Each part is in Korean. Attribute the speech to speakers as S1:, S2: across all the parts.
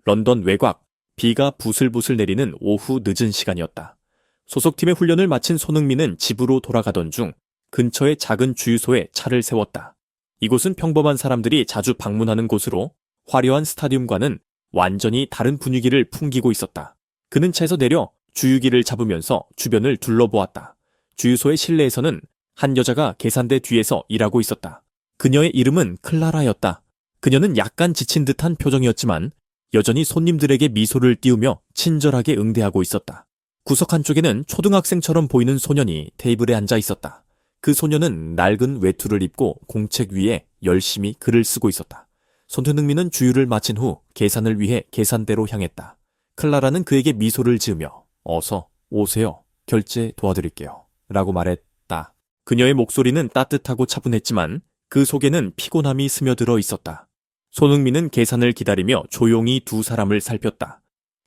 S1: 런던 외곽, 비가 부슬부슬 내리는 오후 늦은 시간이었다. 소속팀의 훈련을 마친 손흥민은 집으로 돌아가던 중 근처의 작은 주유소에 차를 세웠다. 이곳은 평범한 사람들이 자주 방문하는 곳으로 화려한 스타디움과는 완전히 다른 분위기를 풍기고 있었다. 그는 차에서 내려 주유기를 잡으면서 주변을 둘러보았다. 주유소의 실내에서는 한 여자가 계산대 뒤에서 일하고 있었다. 그녀의 이름은 클라라였다. 그녀는 약간 지친 듯한 표정이었지만 여전히 손님들에게 미소를 띄우며 친절하게 응대하고 있었다. 구석 한쪽에는 초등학생처럼 보이는 소년이 테이블에 앉아 있었다. 그 소년은 낡은 외투를 입고 공책 위에 열심히 글을 쓰고 있었다. 손흥민은 주유를 마친 후 계산을 위해 계산대로 향했다. 클라라는 그에게 미소를 지으며 어서 오세요. 결제 도와드릴게요. 라고 말했다. 그녀의 목소리는 따뜻하고 차분했지만 그 속에는 피곤함이 스며들어 있었다. 손흥민은 계산을 기다리며 조용히 두 사람을 살폈다.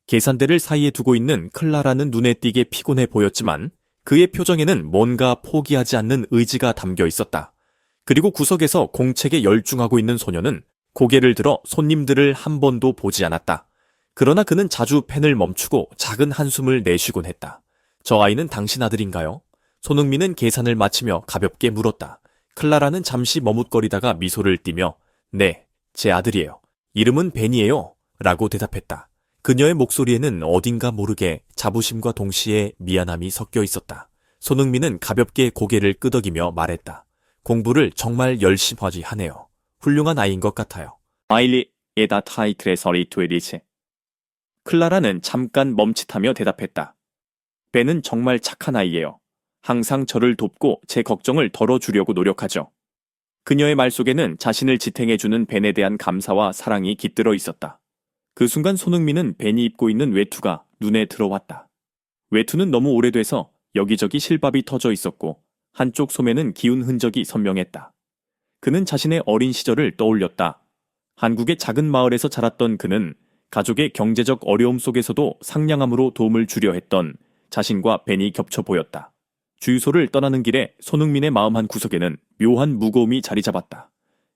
S1: 계산대를 사이에 두고 있는 클라라는 눈에 띄게 피곤해 보였지만 그의 표정에는 뭔가 포기하지 않는 의지가 담겨 있었다. 그리고 구석에서 공책에 열중하고 있는 소녀는 고개를 들어 손님들을 한 번도 보지 않았다. 그러나 그는 자주 펜을 멈추고 작은 한숨을 내쉬곤 했다. 저 아이는 당신 아들인가요? 손흥민은 계산을 마치며 가볍게 물었다. 클라라는 잠시 머뭇거리다가 미소를 띠며 네, 제 아들이에요. 이름은 벤이에요. 라고 대답했다. 그녀의 목소리에는 어딘가 모르게 자부심과 동시에 미안함이 섞여 있었다. 손흥민은 가볍게 고개를 끄덕이며 말했다. 공부를 정말 열심히 하네요. 훌륭한 아이인 것 같아요. 아일리 에다 타이틀의 서리투에리체. 클라라는 잠깐 멈칫하며 대답했다. 벤은 정말 착한 아이예요. 항상 저를 돕고 제 걱정을 덜어주려고 노력하죠. 그녀의 말 속에는 자신을 지탱해주는 벤에 대한 감사와 사랑이 깃들어 있었다. 그 순간 손흥민은 벤이 입고 있는 외투가 눈에 들어왔다. 외투는 너무 오래돼서 여기저기 실밥이 터져 있었고 한쪽 소매는 기운 흔적이 선명했다. 그는 자신의 어린 시절을 떠올렸다. 한국의 작은 마을에서 자랐던 그는 가족의 경제적 어려움 속에서도 상냥함으로 도움을 주려 했던 자신과 벤이 겹쳐 보였다. 주유소를 떠나는 길에 손흥민의 마음 한 구석에는 묘한 무거움이 자리 잡았다.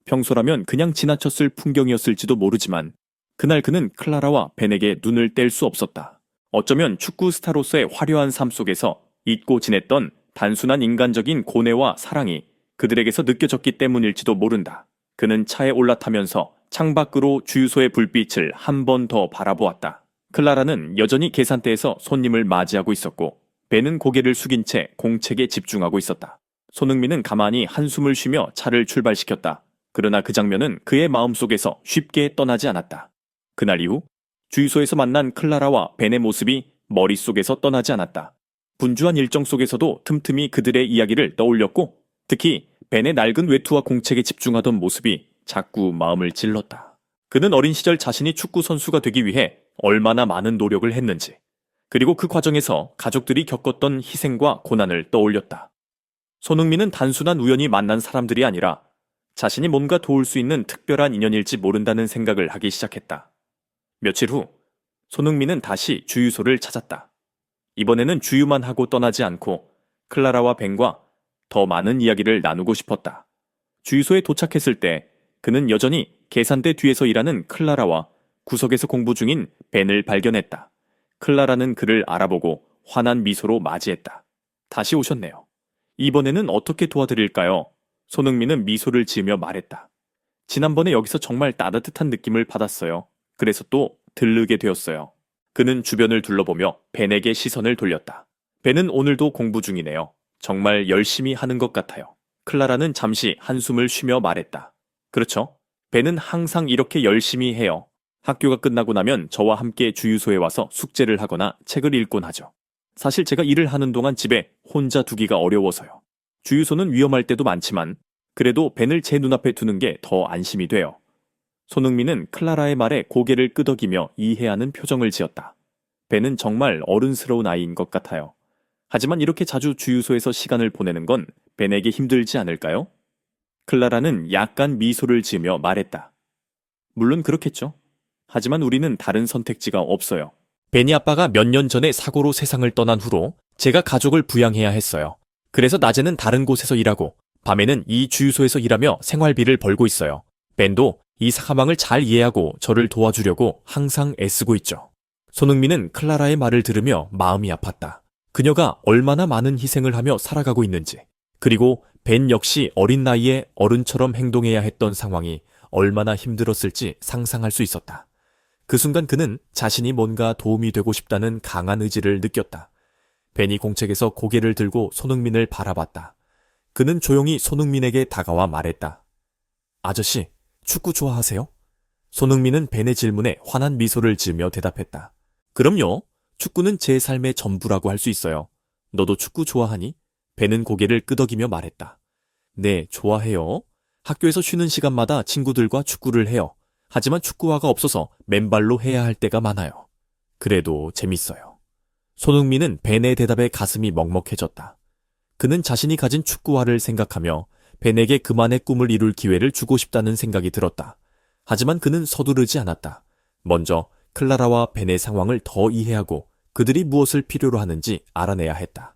S1: 평소라면 그냥 지나쳤을 풍경이었을지도 모르지만 그날 그는 클라라와 벤에게 눈을 뗄 수 없었다. 어쩌면 축구 스타로서의 화려한 삶 속에서 잊고 지냈던 단순한 인간적인 고뇌와 사랑이 그들에게서 느껴졌기 때문일지도 모른다. 그는 차에 올라타면서 창밖으로 주유소의 불빛을 한 번 더 바라보았다. 클라라는 여전히 계산대에서 손님을 맞이하고 있었고 벤은 고개를 숙인 채 공책에 집중하고 있었다. 손흥민은 가만히 한숨을 쉬며 차를 출발시켰다. 그러나 그 장면은 그의 마음속에서 쉽게 떠나지 않았다. 그날 이후 주유소에서 만난 클라라와 벤의 모습이 머릿속에서 떠나지 않았다. 분주한 일정 속에서도 틈틈이 그들의 이야기를 떠올렸고 특히 벤의 낡은 외투와 공책에 집중하던 모습이 자꾸 마음을 찔렀다. 그는 어린 시절 자신이 축구 선수가 되기 위해 얼마나 많은 노력을 했는지 그리고 그 과정에서 가족들이 겪었던 희생과 고난을 떠올렸다. 손흥민은 단순한 우연히 만난 사람들이 아니라 자신이 뭔가 도울 수 있는 특별한 인연일지 모른다는 생각을 하기 시작했다. 며칠 후 손흥민은 다시 주유소를 찾았다. 이번에는 주유만 하고 떠나지 않고 클라라와 벤과 더 많은 이야기를 나누고 싶었다. 주유소에 도착했을 때 그는 여전히 계산대 뒤에서 일하는 클라라와 구석에서 공부 중인 벤을 발견했다. 클라라는 그를 알아보고 환한 미소로 맞이했다. 다시 오셨네요. 이번에는 어떻게 도와드릴까요? 손흥민은 미소를 지으며 말했다. 지난번에 여기서 정말 따뜻한 느낌을 받았어요. 그래서 또 들르게 되었어요. 그는 주변을 둘러보며 벤에게 시선을 돌렸다. 벤은 오늘도 공부 중이네요. 정말 열심히 하는 것 같아요. 클라라는 잠시 한숨을 쉬며 말했다. 그렇죠. 벤은 항상 이렇게 열심히 해요. 학교가 끝나고 나면 저와 함께 주유소에 와서 숙제를 하거나 책을 읽곤 하죠. 사실 제가 일을 하는 동안 집에 혼자 두기가 어려워서요. 주유소는 위험할 때도 많지만 그래도 벤을 제 눈앞에 두는 게 더 안심이 돼요. 손흥민은 클라라의 말에 고개를 끄덕이며 이해하는 표정을 지었다. 벤은 정말 어른스러운 아이인 것 같아요. 하지만 이렇게 자주 주유소에서 시간을 보내는 건 벤에게 힘들지 않을까요? 클라라는 약간 미소를 지으며 말했다. 물론 그렇겠죠. 하지만 우리는 다른 선택지가 없어요. 벤이 아빠가 몇 년 전에 사고로 세상을 떠난 후로 제가 가족을 부양해야 했어요. 그래서 낮에는 다른 곳에서 일하고 밤에는 이 주유소에서 일하며 생활비를 벌고 있어요. 벤도 이 상황을 잘 이해하고 저를 도와주려고 항상 애쓰고 있죠. 손흥민은 클라라의 말을 들으며 마음이 아팠다. 그녀가 얼마나 많은 희생을 하며 살아가고 있는지, 그리고 벤 역시 어린 나이에 어른처럼 행동해야 했던 상황이 얼마나 힘들었을지 상상할 수 있었다. 그 순간 그는 자신이 뭔가 도움이 되고 싶다는 강한 의지를 느꼈다. 벤이 공책에서 고개를 들고 손흥민을 바라봤다. 그는 조용히 손흥민에게 다가와 말했다. 아저씨, 축구 좋아하세요? 손흥민은 벤의 질문에 환한 미소를 지으며 대답했다. 그럼요. 축구는 제 삶의 전부라고 할 수 있어요. 너도 축구 좋아하니? 벤은 고개를 끄덕이며 말했다. 네, 좋아해요. 학교에서 쉬는 시간마다 친구들과 축구를 해요. 하지만 축구화가 없어서 맨발로 해야 할 때가 많아요. 그래도 재밌어요. 손흥민은 벤의 대답에 가슴이 먹먹해졌다. 그는 자신이 가진 축구화를 생각하며 벤에게 그만의 꿈을 이룰 기회를 주고 싶다는 생각이 들었다. 하지만 그는 서두르지 않았다. 먼저 클라라와 벤의 상황을 더 이해하고 그들이 무엇을 필요로 하는지 알아내야 했다.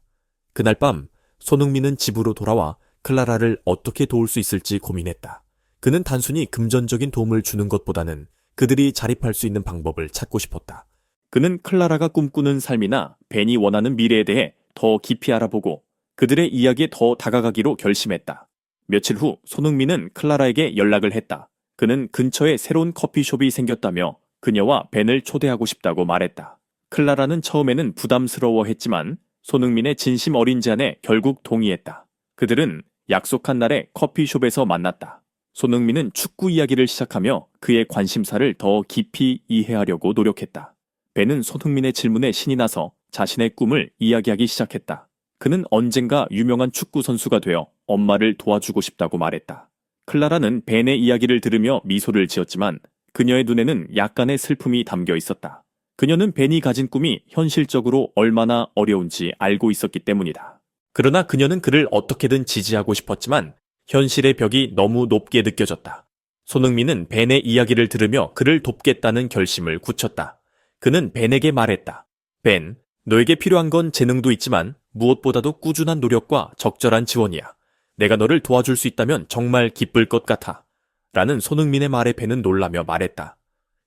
S1: 그날 밤 손흥민은 집으로 돌아와 클라라를 어떻게 도울 수 있을지 고민했다. 그는 단순히 금전적인 도움을 주는 것보다는 그들이 자립할 수 있는 방법을 찾고 싶었다. 그는 클라라가 꿈꾸는 삶이나 벤이 원하는 미래에 대해 더 깊이 알아보고 그들의 이야기에 더 다가가기로 결심했다. 며칠 후 손흥민은 클라라에게 연락을 했다. 그는 근처에 새로운 커피숍이 생겼다며 그녀와 벤을 초대하고 싶다고 말했다. 클라라는 처음에는 부담스러워했지만 손흥민의 진심 어린 제안에 결국 동의했다. 그들은 약속한 날에 커피숍에서 만났다. 손흥민은 축구 이야기를 시작하며 그의 관심사를 더 깊이 이해하려고 노력했다. 벤은 손흥민의 질문에 신이 나서 자신의 꿈을 이야기하기 시작했다. 그는 언젠가 유명한 축구 선수가 되어 엄마를 도와주고 싶다고 말했다. 클라라는 벤의 이야기를 들으며 미소를 지었지만 그녀의 눈에는 약간의 슬픔이 담겨 있었다. 그녀는 벤이 가진 꿈이 현실적으로 얼마나 어려운지 알고 있었기 때문이다. 그러나 그녀는 그를 어떻게든 지지하고 싶었지만 현실의 벽이 너무 높게 느껴졌다. 손흥민은 벤의 이야기를 들으며 그를 돕겠다는 결심을 굳혔다. 그는 벤에게 말했다. 벤, 너에게 필요한 건 재능도 있지만 무엇보다도 꾸준한 노력과 적절한 지원이야. 내가 너를 도와줄 수 있다면 정말 기쁠 것 같아. 라는 손흥민의 말에 벤은 놀라며 말했다.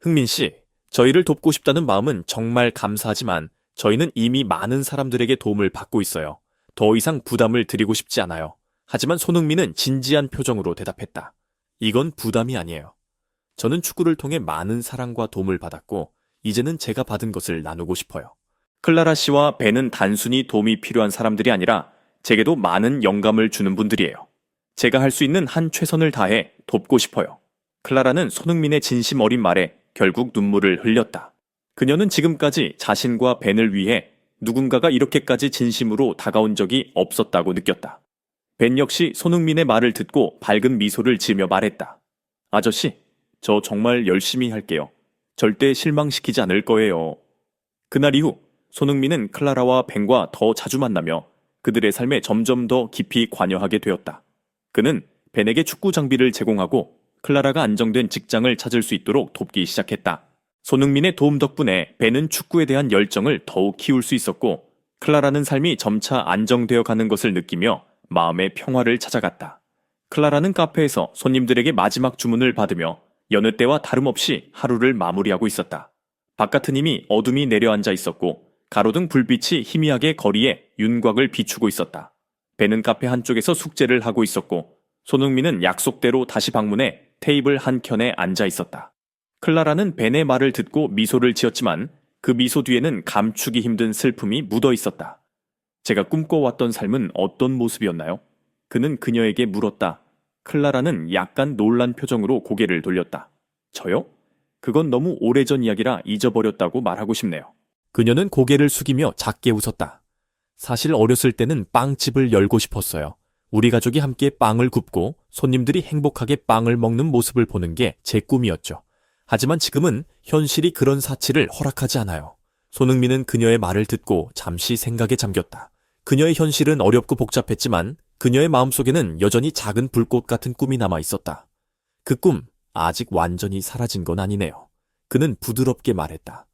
S1: 흥민 씨, 저희를 돕고 싶다는 마음은 정말 감사하지만 저희는 이미 많은 사람들에게 도움을 받고 있어요. 더 이상 부담을 드리고 싶지 않아요. 하지만 손흥민은 진지한 표정으로 대답했다. 이건 부담이 아니에요. 저는 축구를 통해 많은 사랑과 도움을 받았고 이제는 제가 받은 것을 나누고 싶어요. 클라라 씨와 벤은 단순히 도움이 필요한 사람들이 아니라 제게도 많은 영감을 주는 분들이에요. 제가 할 수 있는 한 최선을 다해 돕고 싶어요. 클라라는 손흥민의 진심 어린 말에 결국 눈물을 흘렸다. 그녀는 지금까지 자신과 벤을 위해 누군가가 이렇게까지 진심으로 다가온 적이 없었다고 느꼈다. 벤 역시 손흥민의 말을 듣고 밝은 미소를 지으며 말했다. 아저씨, 저 정말 열심히 할게요. 절대 실망시키지 않을 거예요. 그날 이후 손흥민은 클라라와 벤과 더 자주 만나며 그들의 삶에 점점 더 깊이 관여하게 되었다. 그는 벤에게 축구 장비를 제공하고 클라라가 안정된 직장을 찾을 수 있도록 돕기 시작했다. 손흥민의 도움 덕분에 벤은 축구에 대한 열정을 더욱 키울 수 있었고 클라라는 삶이 점차 안정되어 가는 것을 느끼며 마음의 평화를 찾아갔다. 클라라는 카페에서 손님들에게 마지막 주문을 받으며 여느 때와 다름없이 하루를 마무리하고 있었다. 바깥은 이미 어둠이 내려앉아 있었고 가로등 불빛이 희미하게 거리에 윤곽을 비추고 있었다. 벤은 카페 한쪽에서 숙제를 하고 있었고 손흥민은 약속대로 다시 방문해 테이블 한켠에 앉아 있었다. 클라라는 벤의 말을 듣고 미소를 지었지만 그 미소 뒤에는 감추기 힘든 슬픔이 묻어 있었다. 제가 꿈꿔왔던 삶은 어떤 모습이었나요? 그는 그녀에게 물었다. 클라라는 약간 놀란 표정으로 고개를 돌렸다. 저요? 그건 너무 오래전 이야기라 잊어버렸다고 말하고 싶네요. 그녀는 고개를 숙이며 작게 웃었다. 사실 어렸을 때는 빵집을 열고 싶었어요. 우리 가족이 함께 빵을 굽고 손님들이 행복하게 빵을 먹는 모습을 보는 게 제 꿈이었죠. 하지만 지금은 현실이 그런 사치를 허락하지 않아요. 손흥민은 그녀의 말을 듣고 잠시 생각에 잠겼다. 그녀의 현실은 어렵고 복잡했지만 그녀의 마음속에는 여전히 작은 불꽃 같은 꿈이 남아 있었다. 그 꿈, 아직 완전히 사라진 건 아니네요. 그는 부드럽게 말했다.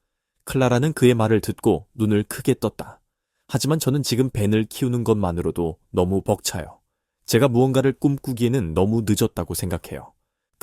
S1: 클라라는 그의 말을 듣고 눈을 크게 떴다. 하지만 저는 지금 벤을 키우는 것만으로도 너무 벅차요. 제가 무언가를 꿈꾸기에는 너무 늦었다고 생각해요.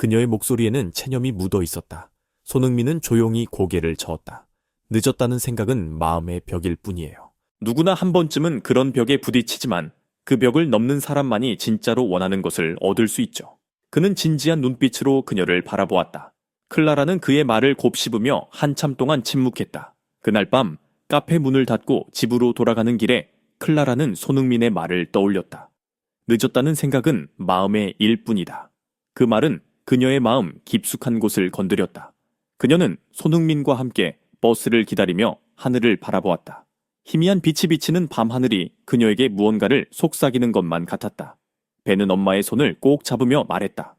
S1: 그녀의 목소리에는 체념이 묻어 있었다. 손흥민은 조용히 고개를 저었다. 늦었다는 생각은 마음의 벽일 뿐이에요. 누구나 한 번쯤은 그런 벽에 부딪히지만 그 벽을 넘는 사람만이 진짜로 원하는 것을 얻을 수 있죠. 그는 진지한 눈빛으로 그녀를 바라보았다. 클라라는 그의 말을 곱씹으며 한참 동안 침묵했다. 그날 밤 카페 문을 닫고 집으로 돌아가는 길에 클라라는 손흥민의 말을 떠올렸다. 늦었다는 생각은 마음의 일뿐이다. 그 말은 그녀의 마음 깊숙한 곳을 건드렸다. 그녀는 손흥민과 함께 버스를 기다리며 하늘을 바라보았다. 희미한 빛이 비치는 밤하늘이 그녀에게 무언가를 속삭이는 것만 같았다. 벤은 엄마의 손을 꼭 잡으며 말했다.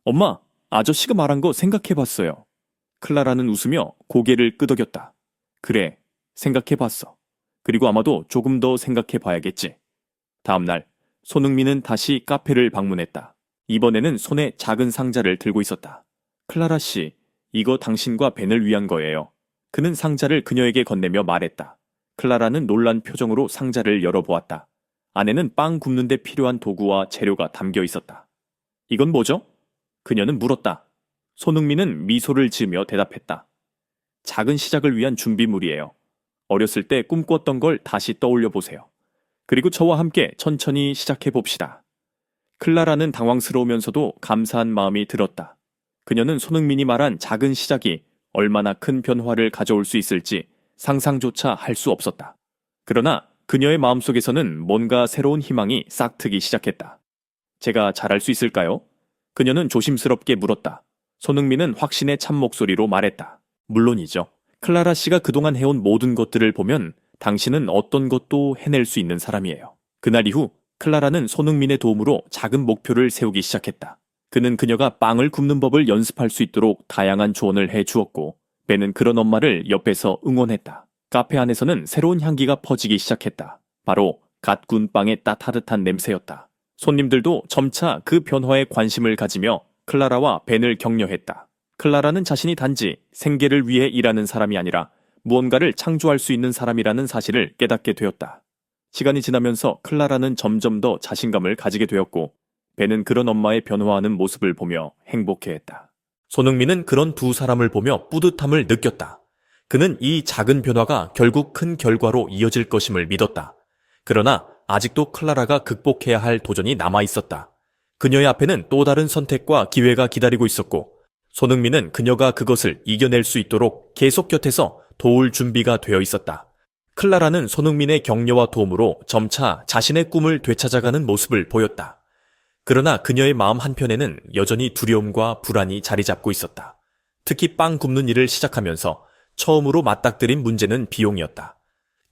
S1: 엄마, 아저씨가 말한 거 생각해봤어요. 클라라는 웃으며 고개를 끄덕였다. 그래, 생각해봤어. 그리고 아마도 조금 더 생각해봐야겠지. 다음날 손흥민은 다시 카페를 방문했다. 이번에는 손에 작은 상자를 들고 있었다. 클라라 씨, 이거 당신과 벤을 위한 거예요. 그는 상자를 그녀에게 건네며 말했다. 클라라는 놀란 표정으로 상자를 열어보았다. 안에는 빵 굽는 데 필요한 도구와 재료가 담겨 있었다. 이건 뭐죠? 그녀는 물었다. 손흥민은 미소를 지으며 대답했다. 작은 시작을 위한 준비물이에요. 어렸을 때 꿈꿨던 걸 다시 떠올려 보세요. 그리고 저와 함께 천천히 시작해 봅시다. 클라라는 당황스러우면서도 감사한 마음이 들었다. 그녀는 손흥민이 말한 작은 시작이 얼마나 큰 변화를 가져올 수 있을지 상상조차 할 수 없었다. 그러나 그녀의 마음속에서는 뭔가 새로운 희망이 싹트기 시작했다. 제가 잘할 수 있을까요? 그녀는 조심스럽게 물었다. 손흥민은 확신에 찬 목소리로 말했다. 물론이죠. 클라라 씨가 그동안 해온 모든 것들을 보면 당신은 어떤 것도 해낼 수 있는 사람이에요. 그날 이후 클라라는 손흥민의 도움으로 작은 목표를 세우기 시작했다. 그는 그녀가 빵을 굽는 법을 연습할 수 있도록 다양한 조언을 해 주었고 벤은 그런 엄마를 옆에서 응원했다. 카페 안에서는 새로운 향기가 퍼지기 시작했다. 바로 갓 구운 빵의 따뜻한 냄새였다. 손님들도 점차 그 변화에 관심을 가지며 클라라와 벤을 격려했다. 클라라는 자신이 단지 생계를 위해 일하는 사람이 아니라 무언가를 창조할 수 있는 사람이라는 사실을 깨닫게 되었다. 시간이 지나면서 클라라는 점점 더 자신감을 가지게 되었고 벤은 그런 엄마의 변화하는 모습을 보며 행복해했다. 손흥민은 그런 두 사람을 보며 뿌듯함을 느꼈다. 그는 이 작은 변화가 결국 큰 결과로 이어질 것임을 믿었다. 그러나 아직도 클라라가 극복해야 할 도전이 남아 있었다. 그녀의 앞에는 또 다른 선택과 기회가 기다리고 있었고 손흥민은 그녀가 그것을 이겨낼 수 있도록 계속 곁에서 도울 준비가 되어 있었다. 클라라는 손흥민의 격려와 도움으로 점차 자신의 꿈을 되찾아가는 모습을 보였다. 그러나 그녀의 마음 한편에는 여전히 두려움과 불안이 자리 잡고 있었다. 특히 빵 굽는 일을 시작하면서 처음으로 맞닥뜨린 문제는 비용이었다.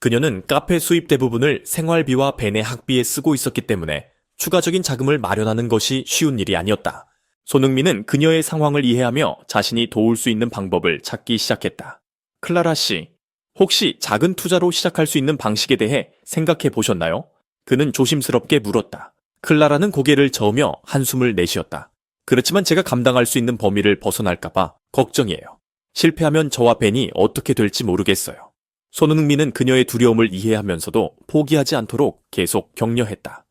S1: 그녀는 카페 수입 대부분을 생활비와 벤의 학비에 쓰고 있었기 때문에 추가적인 자금을 마련하는 것이 쉬운 일이 아니었다. 손흥민은 그녀의 상황을 이해하며 자신이 도울 수 있는 방법을 찾기 시작했다. 클라라 씨, 혹시 작은 투자로 시작할 수 있는 방식에 대해 생각해 보셨나요? 그는 조심스럽게 물었다. 클라라는 고개를 저으며 한숨을 내쉬었다. 그렇지만 제가 감당할 수 있는 범위를 벗어날까봐 걱정이에요. 실패하면 저와 벤이 어떻게 될지 모르겠어요. 손흥민은 그녀의 두려움을 이해하면서도 포기하지 않도록 계속 격려했다.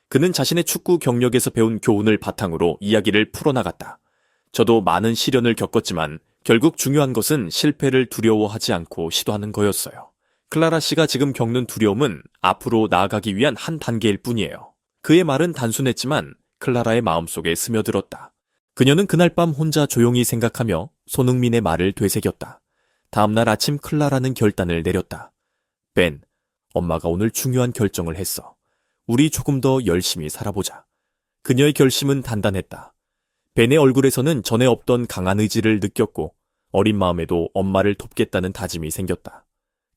S1: 그는 자신의 축구 경력에서 배운 교훈을 바탕으로 이야기를 풀어나갔다. 저도 많은 시련을 겪었지만 결국 중요한 것은 실패를 두려워하지 않고 시도하는 거였어요. 클라라 씨가 지금 겪는 두려움은 앞으로 나아가기 위한 한 단계일 뿐이에요. 그의 말은 단순했지만 클라라의 마음속에 스며들었다. 그녀는 그날 밤 혼자 조용히 생각하며 손흥민의 말을 되새겼다. 다음날 아침 클라라는 결단을 내렸다. 벤, 엄마가 오늘 중요한 결정을 했어. 우리 조금 더 열심히 살아보자. 그녀의 결심은 단단했다. 벤의 얼굴에서는 전에 없던 강한 의지를 느꼈고 어린 마음에도 엄마를 돕겠다는 다짐이 생겼다.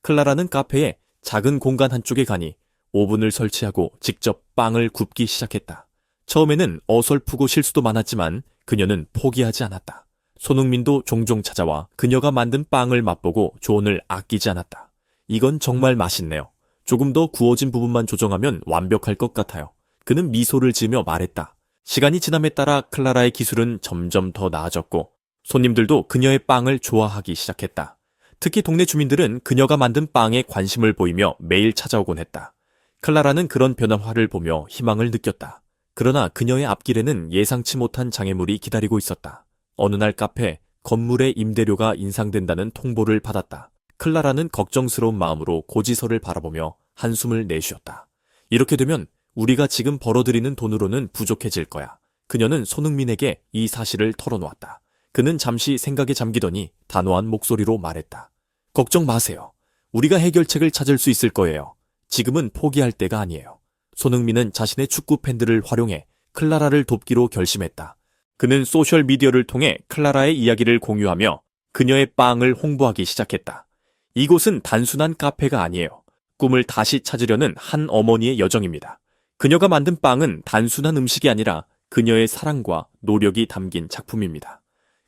S1: 클라라는 카페에 작은 공간 한쪽에 가니 오븐을 설치하고 직접 빵을 굽기 시작했다. 처음에는 어설프고 실수도 많았지만 그녀는 포기하지 않았다. 손흥민도 종종 찾아와 그녀가 만든 빵을 맛보고 조언을 아끼지 않았다. 이건 정말 맛있네요. 조금 더 구워진 부분만 조정하면 완벽할 것 같아요. 그는 미소를 지으며 말했다. 시간이 지남에 따라 클라라의 기술은 점점 더 나아졌고 손님들도 그녀의 빵을 좋아하기 시작했다. 특히 동네 주민들은 그녀가 만든 빵에 관심을 보이며 매일 찾아오곤 했다. 클라라는 그런 변화를 보며 희망을 느꼈다. 그러나 그녀의 앞길에는 예상치 못한 장애물이 기다리고 있었다. 어느 날 카페 건물의 임대료가 인상된다는 통보를 받았다. 클라라는 걱정스러운 마음으로 고지서를 바라보며 한숨을 내쉬었다. 이렇게 되면 우리가 지금 벌어들이는 돈으로는 부족해질 거야. 그녀는 손흥민에게 이 사실을 털어놓았다. 그는 잠시 생각에 잠기더니 단호한 목소리로 말했다. 걱정 마세요. 우리가 해결책을 찾을 수 있을 거예요. 지금은 포기할 때가 아니에요. 손흥민은 자신의 축구 팬들을 활용해 클라라를 돕기로 결심했다. 그는 소셜미디어를 통해 클라라의 이야기를 공유하며 그녀의 빵을 홍보하기 시작했다. 이곳은 단순한 카페가 아니에요. 꿈을 다시 찾으려는 한 어머니의 여정입니다. 그녀가 만든 빵은 단순한 음식이 아니라 그녀의 사랑과 노력이 담긴 작품입니다.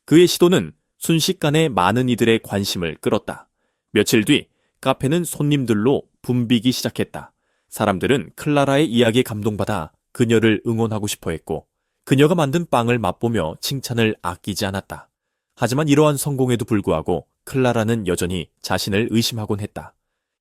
S1: 그의 시도는 순식간에 많은 이들의 관심을 끌었다. 며칠 뒤 카페는 손님들로 붐비기 시작했다. 사람들은 클라라의 이야기에 감동받아 그녀를 응원하고 싶어 했고 그녀가 만든 빵을 맛보며 칭찬을 아끼지 않았다. 하지만 이러한 성공에도 불구하고 클라라는 여전히 자신을 의심하곤 했다.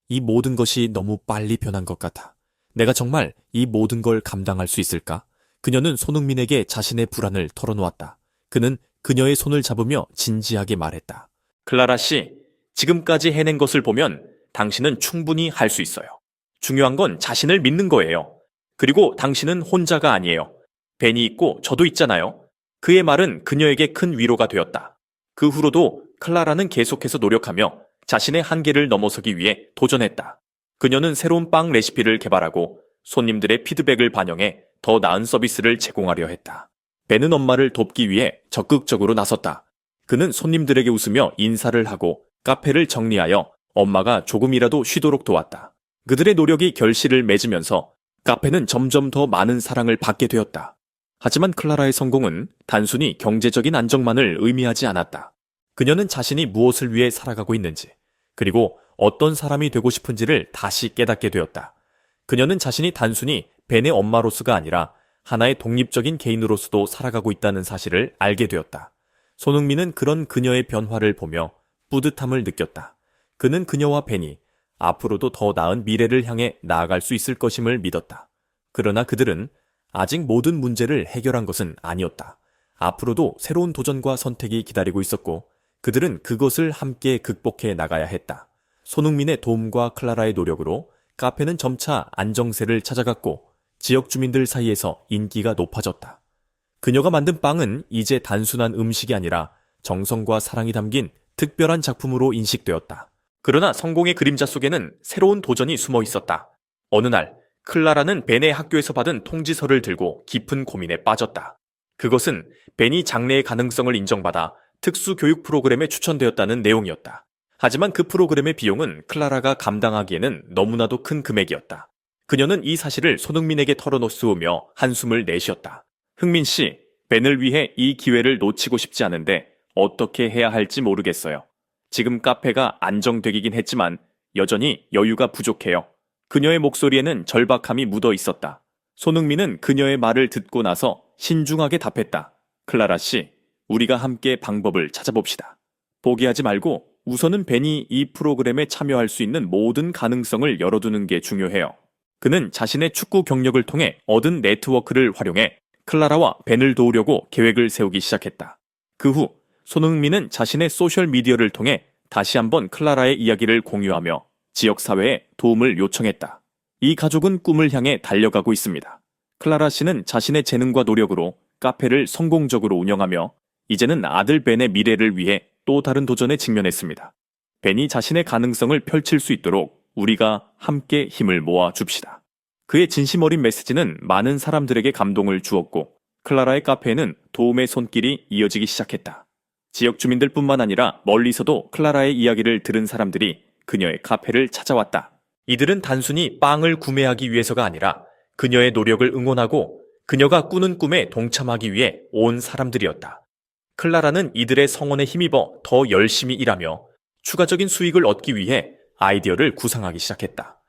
S1: 이 모든 것이 너무 빨리 변한 것 같아. 내가 정말 이 모든 걸 감당할 수 있을까? 그녀는 손흥민에게 자신의 불안을 털어놓았다. 그는 그녀의 손을 잡으며 진지하게 말했다. 클라라 씨, 지금까지 해낸 것을 보면 당신은 충분히 할 수 있어요. 중요한 건 자신을 믿는 거예요. 그리고 당신은 혼자가 아니에요. 벤이 있고 저도 있잖아요. 그의 말은 그녀에게 큰 위로가 되었다. 그 후로도 클라라는 계속해서 노력하며 자신의 한계를 넘어서기 위해 도전했다. 그녀는 새로운 빵 레시피를 개발하고 손님들의 피드백을 반영해 더 나은 서비스를 제공하려 했다. 벤은 엄마를 돕기 위해 적극적으로 나섰다. 그는 손님들에게 웃으며 인사를 하고 카페를 정리하여 엄마가 조금이라도 쉬도록 도왔다. 그들의 노력이 결실을 맺으면서 카페는 점점 더 많은 사랑을 받게 되었다. 하지만 클라라의 성공은 단순히 경제적인 안정만을 의미하지 않았다. 그녀는 자신이 무엇을 위해 살아가고 있는지, 그리고 어떤 사람이 되고 싶은지를 다시 깨닫게 되었다. 그녀는 자신이 단순히 벤의 엄마로서가 아니라 하나의 독립적인 개인으로서도 살아가고 있다는 사실을 알게 되었다. 손흥민은 그런 그녀의 변화를 보며 뿌듯함을 느꼈다. 그는 그녀와 벤이 앞으로도 더 나은 미래를 향해 나아갈 수 있을 것임을 믿었다. 그러나 그들은 아직 모든 문제를 해결한 것은 아니었다. 앞으로도 새로운 도전과 선택이 기다리고 있었고 그들은 그것을 함께 극복해 나가야 했다. 손흥민의 도움과 클라라의 노력으로 카페는 점차 안정세를 찾아갔고 지역 주민들 사이에서 인기가 높아졌다. 그녀가 만든 빵은 이제 단순한 음식이 아니라 정성과 사랑이 담긴 특별한 작품으로 인식되었다. 그러나 성공의 그림자 속에는 새로운 도전이 숨어 있었다. 어느 날 클라라는 벤의 학교에서 받은 통지서를 들고 깊은 고민에 빠졌다. 그것은 벤이 장래의 가능성을 인정받아 특수 교육 프로그램에 추천되었다는 내용이었다. 하지만 그 프로그램의 비용은 클라라가 감당하기에는 너무나도 큰 금액이었다. 그녀는 이 사실을 손흥민에게 털어놓으며 한숨을 내쉬었다. 흥민 씨, 벤을 위해 이 기회를 놓치고 싶지 않은데 어떻게 해야 할지 모르겠어요. 지금 카페가 안정되긴 했지만 여전히 여유가 부족해요. 그녀의 목소리에는 절박함이 묻어 있었다. 손흥민은 그녀의 말을 듣고 나서 신중하게 답했다. 클라라 씨, 우리가 함께 방법을 찾아봅시다. 포기하지 말고 우선은 벤이 이 프로그램에 참여할 수 있는 모든 가능성을 열어두는 게 중요해요. 그는 자신의 축구 경력을 통해 얻은 네트워크를 활용해 클라라와 벤을 도우려고 계획을 세우기 시작했다. 그 후 손흥민은 자신의 소셜미디어를 통해 다시 한번 클라라의 이야기를 공유하며 지역사회에 도움을 요청했다. 이 가족은 꿈을 향해 달려가고 있습니다. 클라라 씨는 자신의 재능과 노력으로 카페를 성공적으로 운영하며 이제는 아들 벤의 미래를 위해 또 다른 도전에 직면했습니다. 벤이 자신의 가능성을 펼칠 수 있도록 우리가 함께 힘을 모아 줍시다. 그의 진심 어린 메시지는 많은 사람들에게 감동을 주었고 클라라의 카페에는 도움의 손길이 이어지기 시작했다. 지역 주민들뿐만 아니라 멀리서도 클라라의 이야기를 들은 사람들이 그녀의 카페를 찾아왔다. 이들은 단순히 빵을 구매하기 위해서가 아니라 그녀의 노력을 응원하고 그녀가 꾸는 꿈에 동참하기 위해 온 사람들이었다. 클라라는 이들의 성원에 힘입어 더 열심히 일하며 추가적인 수익을 얻기 위해 아이디어를 구상하기 시작했다.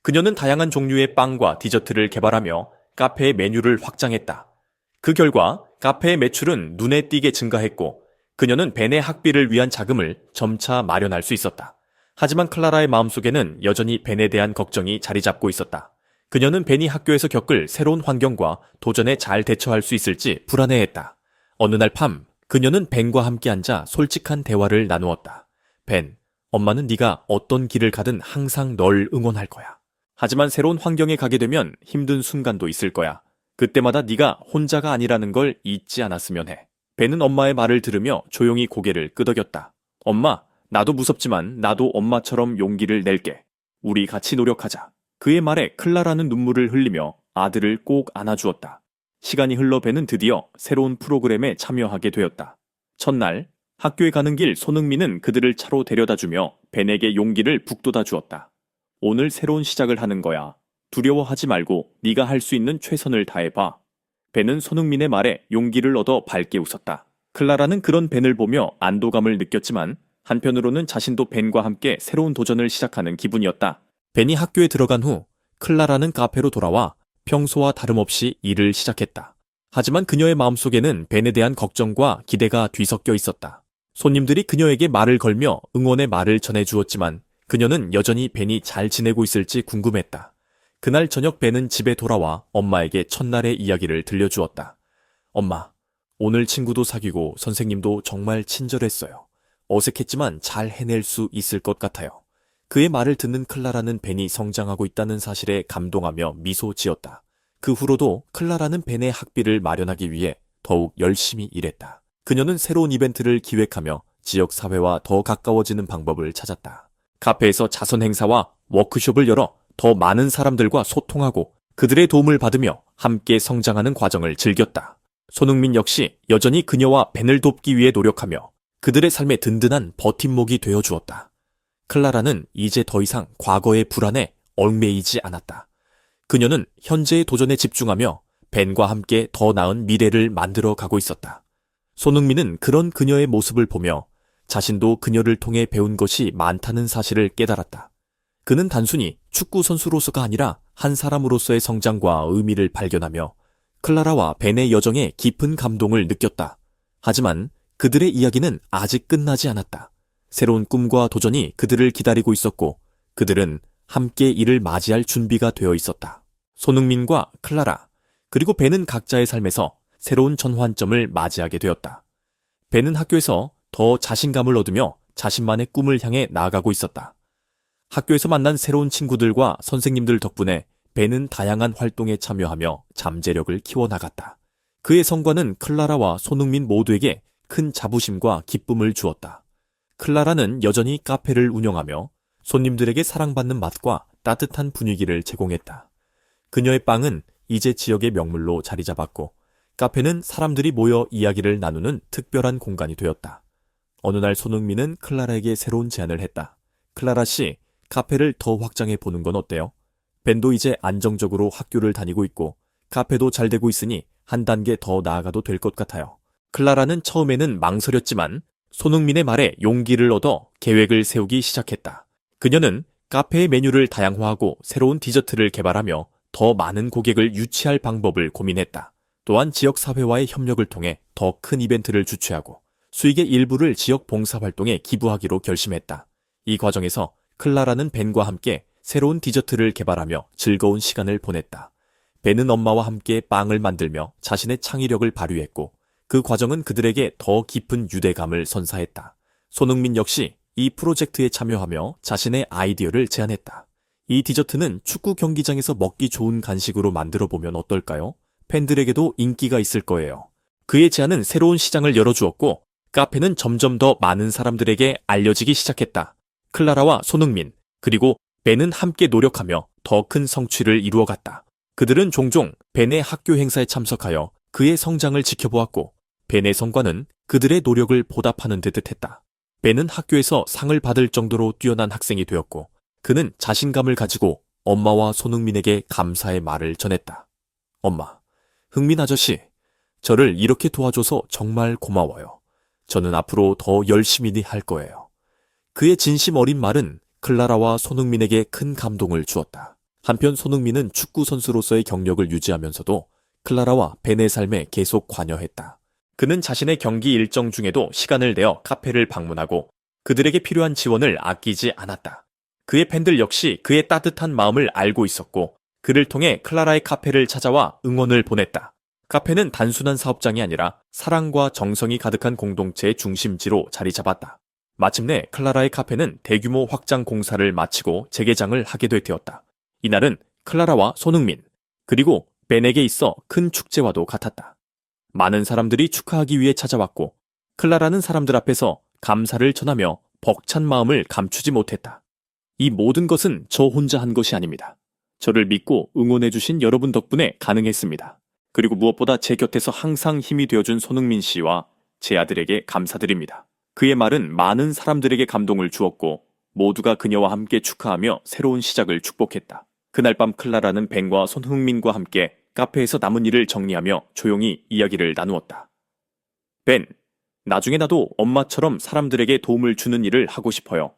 S1: 그녀는 다양한 종류의 빵과 디저트를 개발하며 카페의 메뉴를 확장했다. 그 결과 카페의 매출은 눈에 띄게 증가했고 그녀는 벤의 학비를 위한 자금을 점차 마련할 수 있었다. 하지만 클라라의 마음속에는 여전히 벤에 대한 걱정이 자리 잡고 있었다. 그녀는 벤이 학교에서 겪을 새로운 환경과 도전에 잘 대처할 수 있을지 불안해했다. 어느 날 밤, 그녀는 벤과 함께 앉아 솔직한 대화를 나누었다. 벤, 엄마는 네가 어떤 길을 가든 항상 널 응원할 거야. 하지만 새로운 환경에 가게 되면 힘든 순간도 있을 거야. 그때마다 네가 혼자가 아니라는 걸 잊지 않았으면 해. 벤은 엄마의 말을 들으며 조용히 고개를 끄덕였다. 엄마, 나도 무섭지만 나도 엄마처럼 용기를 낼게. 우리 같이 노력하자. 그의 말에 클라라는 눈물을 흘리며 아들을 꼭 안아주었다. 시간이 흘러 벤은 드디어 새로운 프로그램에 참여하게 되었다. 첫날, 학교에 가는 길 손흥민은 그들을 차로 데려다주며 벤에게 용기를 북돋아 주었다. 오늘 새로운 시작을 하는 거야. 두려워하지 말고 네가 할 수 있는 최선을 다해봐. 벤은 손흥민의 말에 용기를 얻어 밝게 웃었다. 클라라는 그런 벤을 보며 안도감을 느꼈지만 한편으로는 자신도 벤과 함께 새로운 도전을 시작하는 기분이었다. 벤이 학교에 들어간 후 클라라는 카페로 돌아와 평소와 다름없이 일을 시작했다. 하지만 그녀의 마음속에는 벤에 대한 걱정과 기대가 뒤섞여 있었다. 손님들이 그녀에게 말을 걸며 응원의 말을 전해주었지만 그녀는 여전히 벤이 잘 지내고 있을지 궁금했다. 그날 저녁 벤은 집에 돌아와 엄마에게 첫날의 이야기를 들려주었다. 엄마, 오늘 친구도 사귀고 선생님도 정말 친절했어요. 어색했지만 잘 해낼 수 있을 것 같아요. 그의 말을 듣는 클라라는 벤이 성장하고 있다는 사실에 감동하며 미소 지었다. 그 후로도 클라라는 벤의 학비를 마련하기 위해 더욱 열심히 일했다. 그녀는 새로운 이벤트를 기획하며 지역 사회와 더 가까워지는 방법을 찾았다. 카페에서 자선 행사와 워크숍을 열어 더 많은 사람들과 소통하고 그들의 도움을 받으며 함께 성장하는 과정을 즐겼다. 손흥민 역시 여전히 그녀와 벤을 돕기 위해 노력하며 그들의 삶에 든든한 버팀목이 되어주었다. 클라라는 이제 더 이상 과거의 불안에 얽매이지 않았다. 그녀는 현재의 도전에 집중하며 벤과 함께 더 나은 미래를 만들어 가고 있었다. 손흥민은 그런 그녀의 모습을 보며 자신도 그녀를 통해 배운 것이 많다는 사실을 깨달았다. 그는 단순히 축구 선수로서가 아니라 한 사람으로서의 성장과 의미를 발견하며 클라라와 벤의 여정에 깊은 감동을 느꼈다. 하지만 그들의 이야기는 아직 끝나지 않았다. 새로운 꿈과 도전이 그들을 기다리고 있었고 그들은 함께 이를 맞이할 준비가 되어 있었다. 손흥민과 클라라, 그리고 벤은 각자의 삶에서 새로운 전환점을 맞이하게 되었다. 벤은 학교에서 더 자신감을 얻으며 자신만의 꿈을 향해 나아가고 있었다. 학교에서 만난 새로운 친구들과 선생님들 덕분에 벤은 다양한 활동에 참여하며 잠재력을 키워나갔다. 그의 성과는 클라라와 손흥민 모두에게 큰 자부심과 기쁨을 주었다. 클라라는 여전히 카페를 운영하며 손님들에게 사랑받는 맛과 따뜻한 분위기를 제공했다. 그녀의 빵은 이제 지역의 명물로 자리 잡았고 카페는 사람들이 모여 이야기를 나누는 특별한 공간이 되었다. 어느 날 손흥민은 클라라에게 새로운 제안을 했다. 클라라 씨, 카페를 더 확장해 보는 건 어때요? 벤도 이제 안정적으로 학교를 다니고 있고 카페도 잘 되고 있으니 한 단계 더 나아가도 될 것 같아요. 클라라는 처음에는 망설였지만 손흥민의 말에 용기를 얻어 계획을 세우기 시작했다. 그녀는 카페의 메뉴를 다양화하고 새로운 디저트를 개발하며 더 많은 고객을 유치할 방법을 고민했다. 또한 지역사회와의 협력을 통해 더 큰 이벤트를 주최하고 수익의 일부를 지역 봉사활동에 기부하기로 결심했다. 이 과정에서 클라라는 벤과 함께 새로운 디저트를 개발하며 즐거운 시간을 보냈다. 벤은 엄마와 함께 빵을 만들며 자신의 창의력을 발휘했고 그 과정은 그들에게 더 깊은 유대감을 선사했다. 손흥민 역시 이 프로젝트에 참여하며 자신의 아이디어를 제안했다. 이 디저트는 축구 경기장에서 먹기 좋은 간식으로 만들어 보면 어떨까요? 팬들에게도 인기가 있을 거예요. 그의 제안은 새로운 시장을 열어주었고 카페는 점점 더 많은 사람들에게 알려지기 시작했다. 클라라와 손흥민, 그리고 벤은 함께 노력하며 더 큰 성취를 이루어갔다. 그들은 종종 벤의 학교 행사에 참석하여 그의 성장을 지켜보았고 벤의 성과는 그들의 노력을 보답하는 듯 했다. 벤은 학교에서 상을 받을 정도로 뛰어난 학생이 되었고 그는 자신감을 가지고 엄마와 손흥민에게 감사의 말을 전했다. 엄마, 흥민 아저씨, 저를 이렇게 도와줘서 정말 고마워요. 저는 앞으로 더 열심히 할 거예요. 그의 진심 어린 말은 클라라와 손흥민에게 큰 감동을 주었다. 한편 손흥민은 축구 선수로서의 경력을 유지하면서도 클라라와 벤의 삶에 계속 관여했다. 그는 자신의 경기 일정 중에도 시간을 내어 카페를 방문하고 그들에게 필요한 지원을 아끼지 않았다. 그의 팬들 역시 그의 따뜻한 마음을 알고 있었고 그를 통해 클라라의 카페를 찾아와 응원을 보냈다. 카페는 단순한 사업장이 아니라 사랑과 정성이 가득한 공동체의 중심지로 자리 잡았다. 마침내 클라라의 카페는 대규모 확장 공사를 마치고 재개장을 하게 되었다. 이날은 클라라와 손흥민, 그리고 벤에게 있어 큰 축제와도 같았다. 많은 사람들이 축하하기 위해 찾아왔고 클라라는 사람들 앞에서 감사를 전하며 벅찬 마음을 감추지 못했다. 이 모든 것은 저 혼자 한 것이 아닙니다. 저를 믿고 응원해주신 여러분 덕분에 가능했습니다. 그리고 무엇보다 제 곁에서 항상 힘이 되어준 손흥민 씨와 제 아들에게 감사드립니다. 그의 말은 많은 사람들에게 감동을 주었고 모두가 그녀와 함께 축하하며 새로운 시작을 축복했다. 그날 밤 클라라는 벤과 손흥민과 함께 카페에서 남은 일을 정리하며 조용히 이야기를 나누었다. 벤, 나중에 나도 엄마처럼 사람들에게 도움을 주는 일을 하고 싶어요.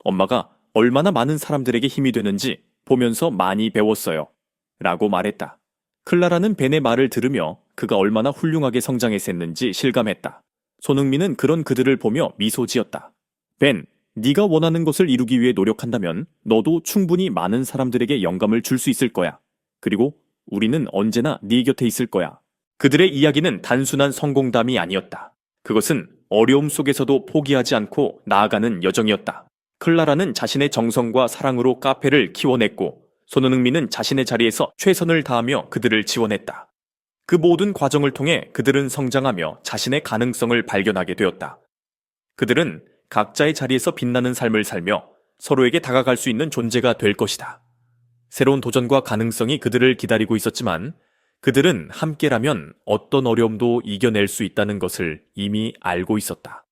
S1: 엄마가 얼마나 많은 사람들에게 힘이 되는지 보면서 많이 배웠어요. 라고 말했다. 클라라는 벤의 말을 들으며 그가 얼마나 훌륭하게 성장했었는지 실감했다. 손흥민은 그런 그들을 보며 미소 지었다. 벤, 네가 원하는 것을 이루기 위해 노력한다면 너도 충분히 많은 사람들에게 영감을 줄 수 있을 거야. 그리고 우리는 언제나 네 곁에 있을 거야. 그들의 이야기는 단순한 성공담이 아니었다. 그것은 어려움 속에서도 포기하지 않고 나아가는 여정이었다. 클라라는 자신의 정성과 사랑으로 카페를 키워냈고 손흥민은 자신의 자리에서 최선을 다하며 그들을 지원했다. 그 모든 과정을 통해 그들은 성장하며 자신의 가능성을 발견하게 되었다. 그들은 각자의 자리에서 빛나는 삶을 살며 서로에게 다가갈 수 있는 존재가 될 것이다. 새로운 도전과 가능성이 그들을 기다리고 있었지만 그들은 함께라면 어떤 어려움도 이겨낼 수 있다는 것을 이미 알고 있었다.